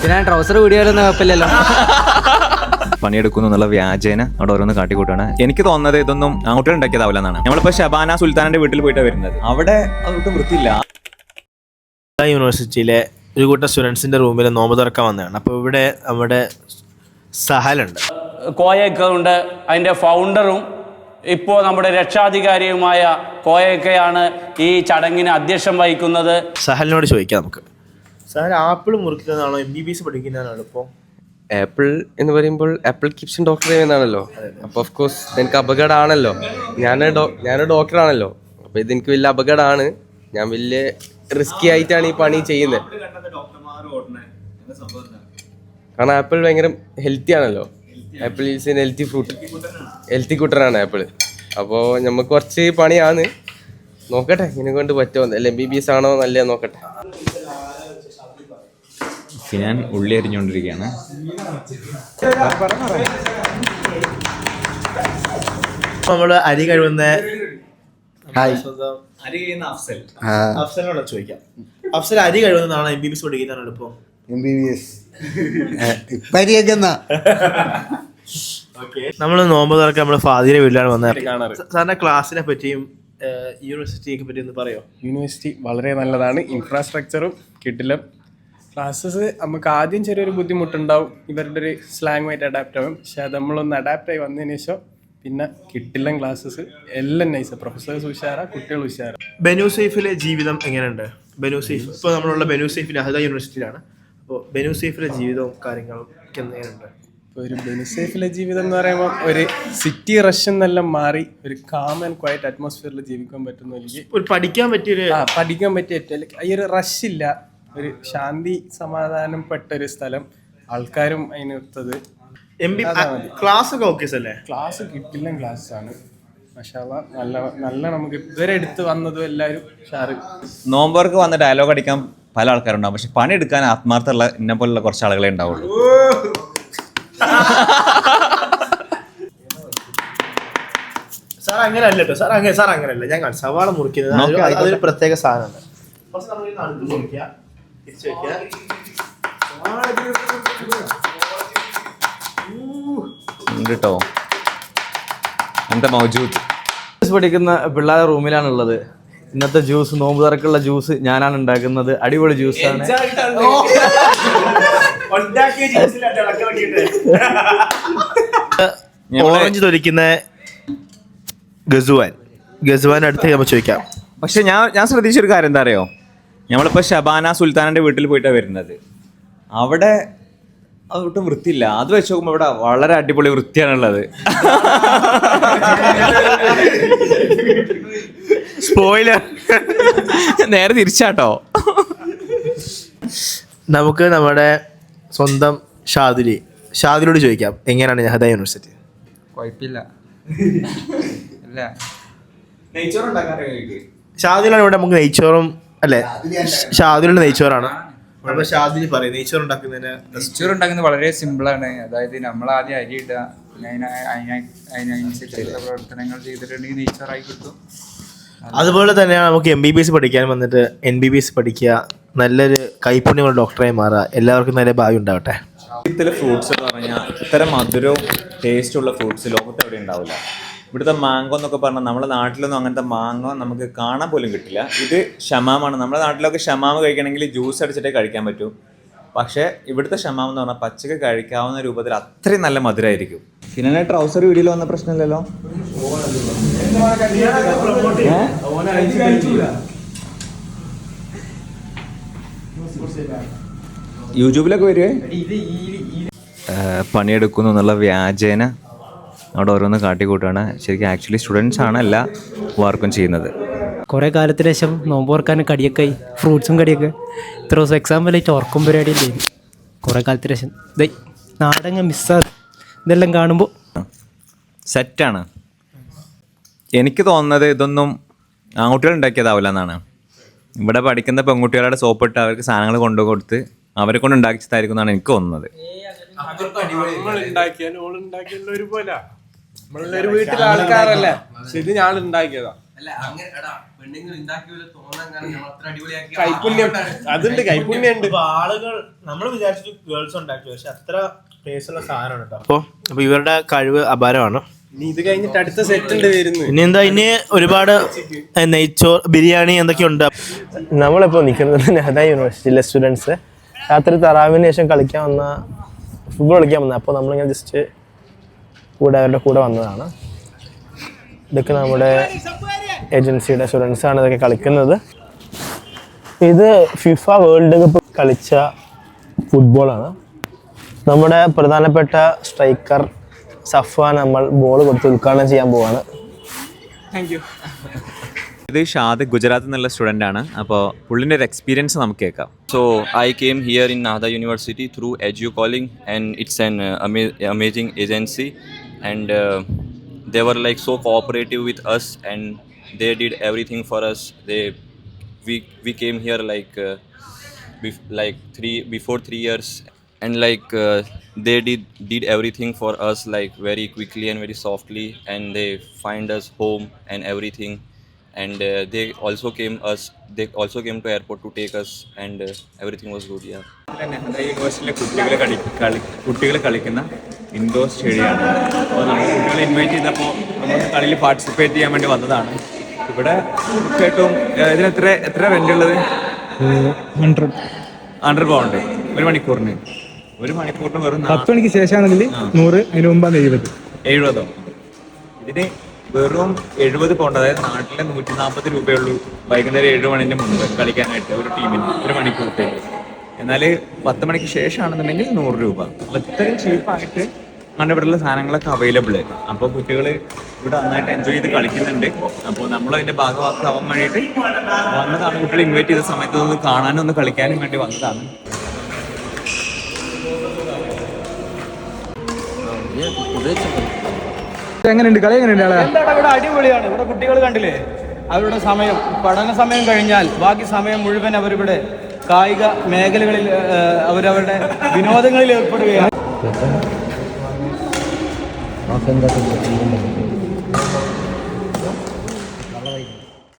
പിന്നെ ട്രൗസർ വീഡിയോയിലൊന്നും കുഴപ്പമില്ലല്ലോ. പണിയെടുക്കുന്നു എന്നുള്ള വ്യാജേന അവിടെ ഓരോന്ന് കാട്ടിക്കൂട്ടാണ്. എനിക്ക് തോന്നുന്നത് ഇതൊന്നും ആൺകുട്ടികൾ ഉണ്ടാക്കിയതാവില്ല എന്നാണ്. നമ്മളിപ്പോ ഷബാന സുൽത്താനന്റെ വീട്ടിൽ പോയിട്ടാണ് വരുന്നത്. അവിടെ അതൊട്ടും വൃത്തിയില്ല. യൂണിവേഴ്സിറ്റിയിലെ ഒരു കൂട്ടം സ്റ്റുഡൻസിന്റെ റൂമിൽ നോമ്പ് തുറക്കാൻ വന്നതാണ്. അപ്പോൾ ഇവിടെ നമ്മുടെ സഹലുണ്ട്, കോയക്കുണ്ട്. അതിൻ്റെ ഫൗണ്ടറും ഇപ്പോൾ നമ്മുടെ രക്ഷാധികാരിയുമായ കോയക്കയാണ് ഈ ചടങ്ങിന് അധ്യക്ഷം വഹിക്കുന്നത്. സഹലിനോട് ചോദിക്കാം നമുക്ക്. സഹൽ, ആപ്പിൾ മുറിക്കുന്നതാണോ MBBS പഠിക്കുന്നതാണോ ഇപ്പോൾ? ആപ്പിൾ എന്ന് പറയുമ്പോൾ ആപ്പിൾ കിപ്സൺ ഡോക്ടർ എന്നാണല്ലോ. അപ്പോൾ ഓഫ് കോഴ്സ് എനിക്ക് അപകടമാണല്ലോ. ഞാനൊരു ഡോക്ടറാണല്ലോ. അപ്പോൾ ഇതെനിക്ക് വലിയ അപകടമാണ്. ഞാൻ വലിയ റിസ്കി ആയിട്ടാണ് ഈ പണി ചെയ്യുന്നത്. കാരണം ആപ്പിൾ ഭയങ്കര ഹെൽത്തി ആണല്ലോ. Apple is an healthy fruit, healthy കുട്ടനാണ് ആപ്പിൾ. അപ്പോൾ നമുക്ക് കുറച്ച് പണിയാണ്. നോക്കട്ടെ ഇതിനെ കൊണ്ട് പറ്റുമോ, അല്ല MBBS ആണോ നല്ല നോക്കട്ടെ. ഞാൻ ഉള്ളി അരിഞ്ഞുകൊണ്ടിരിക്കുകയാണ്. നമ്മൾ അരി കഴിവുന്ന അഫ്സലിനോട് ചോദിക്കാം. അഫ്സൽ, അരി കഴിവുന്നതാണോ MBBS പഠിക്കുന്നതാണോ ഇപ്പോൾ? MBBS പരിയൊക്കെന്നാ. നമ്മൾ നോമ്പ് തുറക്കാൻ നമ്മൾ ഫാദിയുടെ വീട്ടിലാണ് വന്നത്. സാറിന്റെ ക്ലാസ്സിനെ പറ്റിയും യൂണിവേഴ്സിറ്റിയെ പറ്റി ഒന്ന് പറയോ? യൂണിവേഴ്സിറ്റി വളരെ നല്ലതാണ്. ഇൻഫ്രാസ്ട്രക്ചറും കിട്ടില്ല. ക്ലാസ്സസ് നമുക്ക് ആദ്യം ചെറിയൊരു ബുദ്ധിമുട്ടുണ്ടാവും, ഇവരുടെ ഒരു സ്ലാങ്ങുമായിട്ട് അഡാപ്റ്റ് ആവും. പക്ഷെ അത് നമ്മളൊന്ന് അഡാപ്റ്റ് ആയി വന്നതിന് ശേഷം പിന്നെ കിട്ടില്ല. ക്ലാസ്സസ് എല്ലാം നൈസ്, പ്രൊഫസേഴ്സ് ഉഷാറാ, കുട്ടികൾ ഉഷാറാ. ബനു സൈഫിലെ ജീവിതം എങ്ങനെയുണ്ട്? ബനു സൈഫ് ഇപ്പോൾ നമ്മളുള്ള ബനു സൈഫിൽ അഹദ യൂണിവേഴ്സിറ്റിയിലാണ്. അപ്പോൾ ബനു സൈഫിലെ ജീവിതവും കാര്യങ്ങളും ഒക്കെ എങ്ങനെയുണ്ട്? ഇപ്പോൾ ഒരു ബെനുസേഫിലെ ജീവിതം എന്ന് പറയുമ്പോൾ ഒരു സിറ്റി റഷ് എന്നെല്ലാം മാറി ഒരു കാം ആൻഡ് ക്വയറ്റ് അറ്റ്മോസ്ഫിയറിൽ ജീവിക്കാൻ പറ്റുന്ന ഒരു പഠിക്കാൻ പറ്റിയൊരു പഠിക്കാൻ പറ്റിയ ഏറ്റവും ഈ ഒരു റഷ് ഇല്ല, ഒരു ശാന്തി സമാധാനം പെട്ട ഒരു സ്ഥലം, ആൾക്കാരും അതിനൊത്തത്. ക്ലാസ് ഒക്കെ ഓക്കെ അല്ലേ? ക്ലാസ് കിട്ടില്ല ക്ലാസ്സാണ്. മാഷാഅല്ലാ നല്ല നമുക്ക് ഇതുവരെ എടുത്ത് വന്നതും എല്ലാവരും ഷാറ്. നോമ്പർക്ക് വന്ന് ഡയലോഗ് അടിക്കാൻ പല ആൾക്കാരുണ്ടാവും, പക്ഷെ പണിയെടുക്കാൻ ആത്മാർത്ഥമുള്ള എന്നെ പോലുള്ള കുറച്ച് ആളുകളെ ഉണ്ടാവുള്ളൂ. സാർ അങ്ങനെ അല്ല കേട്ടോ, സാർ അങ്ങനെയല്ല. ഞാൻ സവാള മുറിക്കുന്നത് അതൊരു പ്രത്യേക സാധനമുണ്ട്. കേട്ടോ എന്താ മൗജൂദ്. പഠിക്കുന്ന പിള്ളേരുടെ റൂമിലാണുള്ളത്. ഇന്നത്തെ ജ്യൂസ്, നോമ്പ് തുറക്കുള്ള ജ്യൂസ് ഞാനാണ് ഉണ്ടാക്കുന്നത്. അടിപൊളി ജ്യൂസാണ്. ഓറഞ്ച് തൊലിക്കുന്ന ഗസുവാൻ അടുത്ത് നമ്മൾ ചോദിക്കാം. പക്ഷെ ഞാൻ ശ്രദ്ധിച്ചൊരു കാര്യം എന്താ അറിയോ, നമ്മളിപ്പോൾ ഷബാന സുൽത്താനന്റെ വീട്ടിൽ പോയിട്ടാണ് വരുന്നത്. അവിടെ അതൊട്ടും വൃത്തിയില്ല. അത് വെച്ച് നോക്കുമ്പോൾ ഇവിടെ വളരെ അടിപൊളി വൃത്തിയാണുള്ളത്. സ്പോയിലർ, നേരെ തിരിച്ചാട്ടോ. നമുക്ക് നമ്മുടെ സ്വന്തം ഷാദിലോട് ചോദിക്കാം, എങ്ങനെയാണ് അഹദ യൂണിവേഴ്സിറ്റി? കുഴപ്പമില്ല. ഷാദിലാണ് ഇവിടെ നമുക്ക് നെയ്ച്ചോറും അല്ലേ? ഷാദിലുള്ള നെയ്ച്ചോറാണ്. അപ്പൊ ഷാദിൽ പറയും നെയ്ച്ചോറ് ഉണ്ടാക്കുന്നതിന്. നെയ്ച്ചോറ് ഉണ്ടാക്കുന്നത് വളരെ സിമ്പിളാണ്. അതായത് നമ്മൾ ആദ്യം അരി ഇടുക, അതിനനുസരിച്ചുള്ള പ്രവർത്തനങ്ങൾ ചെയ്തിട്ടുണ്ടെങ്കിൽ നെയ്ച്ചോറായി കിട്ടും. അതുപോലെ തന്നെയാണ് നമുക്ക് MBBS പഠിക്കാൻ വന്നിട്ട് NBBS പഠിക്കുക, നല്ലൊരു കൈപ്പുണ്യമുള്ള ഡോക്ടറായി മാറുക. എല്ലാവർക്കും നല്ല ഭാവി ഉണ്ടാവട്ടെ. ഇത്തരം ഫ്രൂട്ട്സ് എന്ന് പറഞ്ഞാൽ ഇത്തരം മധുരവും ടേസ്റ്റുള്ള ഫ്രൂട്ട്സ് ലോകത്ത് എവിടെ ഉണ്ടാവില്ല. ഇവിടുത്തെ മാങ്കോ എന്നൊക്കെ പറഞ്ഞാൽ നമ്മുടെ നാട്ടിലൊന്നും അങ്ങനത്തെ മാങ്ങോ നമുക്ക് കാണാൻ പോലും കിട്ടില്ല. ഇത് ഷമാമാണ്. നമ്മുടെ നാട്ടിലൊക്കെ ഷമാമ് കഴിക്കണമെങ്കിൽ ജ്യൂസ് അടിച്ചിട്ടേ കഴിക്കാൻ പറ്റൂ. പക്ഷേ ഇവിടുത്തെ ഷമാം എന്ന് പറഞ്ഞാൽ പച്ചക്ക് കഴിക്കാവുന്ന രൂപത്തിൽ അത്രയും നല്ല മധുരമായിരിക്കും. പിന്നെ ട്രൗസർ വീഡിയോയിൽ വന്ന പ്രശ്നമില്ലല്ലോ. യൂട്യൂബിലൊക്കെ വരുവേ. പണിയെടുക്കുന്നു എന്നുള്ള വ്യാജേന അവിടെ ഓരോന്ന് കാട്ടിക്കൂട്ടാണ്. ശരിക്കും ആക്ച്വലി സ്റ്റുഡൻസ് ആണ് എല്ലാ വർക്കും ചെയ്യുന്നത്. കുറേ കാലത്തിന് ശേഷം നോമ്പ് തുറക്കാനും കടിയൊക്കെ ആയി, ഫ്രൂട്ട്സും കടിയൊക്കെ. ഇത്ര ദിവസം എക്സാമ്പിളായിട്ട് ഉറക്കം പരിപാടിയല്ലേ കുറേ കാലത്തിന് ശേഷം. നാടങ്ങ മിസ്സാണ് ഇതെല്ലാം കാണുമ്പോൾ. സെറ്റാണ്. എനിക്ക് തോന്നുന്നത് ഇതൊന്നും ആൺകുട്ടികൾ ഉണ്ടാക്കിയതാവില്ല എന്നാണ്. ഇവിടെ പഠിക്കുന്ന പെൺകുട്ടികളുടെ സോപ്പിട്ട് അവർക്ക് സാധനങ്ങൾ കൊണ്ടുകൊടുത്ത് അവരെ കൊണ്ട് ഉണ്ടാക്കിച്ചതായിരിക്കും എന്നാണ് എനിക്ക് തോന്നുന്നത്. ഒരുപോലെ നമ്മളൊരു വീട്ടിലെ ആൾക്കാരല്ലേ, ഇത് ഞാൻ ഉണ്ടാക്കിയതാ. കൈപ്പുണ്യം അതുണ്ട്, കൈപ്പുണ്യം ഉണ്ട്. ആളുകൾ നമ്മൾ വിചാരിച്ചിട്ട് ഗേൾസ് ഉണ്ടാക്കി, പക്ഷെ അത്ര ടേസ്റ്റുള്ള സാധനമാണ് കേട്ടോ. അപ്പോൾ ഇവരുടെ കഴിവ് അപാരമാണ്. ഇനി ഇത് കഴിഞ്ഞിട്ട് അടുത്ത സെറ്റ് ഉണ്ട് വരുന്നു. ഇനി എന്താ, ഇനി ഒരുപാട് നെയ്ച്ചോർ, ബിരിയാണി എന്തൊക്കെയുണ്ട്. നമ്മളിപ്പോൾ നിൽക്കുന്നത് നെഹ്ദ യൂണിവേഴ്സിറ്റിയിലെ സ്റ്റുഡൻസ് രാത്രി തറാവിന് ശേഷം കളിക്കാൻ വന്ന, ഫുട്ബോൾ കളിക്കാൻ വന്നത്. അപ്പോൾ നമ്മളിങ്ങനെ ജസ്റ്റ് അവരുടെ കൂടെ വന്നതാണ്. ഇതൊക്കെ നമ്മുടെ ഏജൻസിയുടെ സ്റ്റുഡൻസാണ് ഇതൊക്കെ കളിക്കുന്നത്. ഇത് ഫിഫ വേൾഡ് കപ്പ് കളിച്ച ഫുട്ബോളാണ്. നമ്മുടെ പ്രധാനപ്പെട്ട സ്ട്രൈക്കർ സഫ്വാൻ നമ്മൾ ബോൾ കൊടുത്ത് ഉദ്ഘാടനം ചെയ്യാൻ പോവാണ്. ഇത് ഷാദ് ഗുജറാത്തിൽ നിന്നുള്ള സ്റ്റുഡൻ്റ് ആണ്. അപ്പോൾ പുള്ളിൻ്റെ ഒരു എക്സ്പീരിയൻസ് നമുക്ക് കേൾക്കാം. So I came here in Nahda University through EduCalling, and it's an amazing agency, and they were like so cooperative with us, and they did everything for us. We came here like before 3 years, and they did everything for us like very quickly and very softly, and they find us home and everything. And they also came to airport to take us, and everything was good. Yeah. Nehda യൂണിവേഴ്സിറ്റിയിലെ കുട്ടികൾ കളിക്കുന്ന indoor സ്റ്റേഡിയമാണ്. അപ്പോൾ നമ്മൾ കുട്ടികളെ invite ചെയ്തപ്പോൾ നമ്മൾ കളിയിൽ participate ചെയ്യാൻ വേണ്ടി വന്നതാണ്. ഇവിടെ തീർച്ചയായിട്ടും ഇതിന് എത്ര റെൻ്റ് ഉള്ളത്? 100 പൗണ്ട് ഒരു മണിക്കൂറിന്. വെറും 10 മണിക്ക് ശേഷമാണെങ്കിൽ 100, അതിന് മുമ്പാണ് 70. ഇതിന് വെറും 70 പൗണ്ട്, അതായത് നാട്ടിലെ 140 രൂപയുള്ളൂ വൈകുന്നേരം 7 മണിൻ്റെ മുമ്പ് കളിക്കാനായിട്ട് ഒരു ടീമിന് ഒരു മണിക്കൂറത്തേക്ക്. എന്നാൽ 10 മണിക്ക് ശേഷമാണെന്നുണ്ടെങ്കിൽ 100 രൂപ. അപ്പോൾ ഇത്രയും ചീപ്പായിട്ട് അങ്ങനെ ഇവിടെയുള്ള സാധനങ്ങളൊക്കെ അവൈലബിൾ. അപ്പോൾ കുട്ടികൾ ഇവിടെ നന്നായിട്ട് എൻജോയ് ചെയ്ത് കളിക്കുന്നുണ്ട്. അപ്പോൾ നമ്മളതിൻ്റെ ഭാഗമാക്കാൻ വേണ്ടിയിട്ട് വന്നതാണ്. കുട്ടികൾ ഇൻവൈറ്റ് ചെയ്ത സമയത്ത് ഒന്ന് കാണാനും ഒന്ന് കളിക്കാനും വേണ്ടി വന്നതാണ്. എങ്ങനെയുണ്ട് കളി? എങ്ങനെയുണ്ട് ആളെ? ഇവിടെ അടിപൊളിയാണ്. ഇവിടെ കുട്ടികൾ കണ്ടില്ലേ, അവരുടെ സമയം, പഠന സമയം കഴിഞ്ഞാൽ ബാക്കി സമയം മുഴുവൻ അവരിവിടെ കായിക മേഖലകളിൽ അവരവരുടെ വിനോദങ്ങളിൽ ഏർപ്പെടുകയാണ്.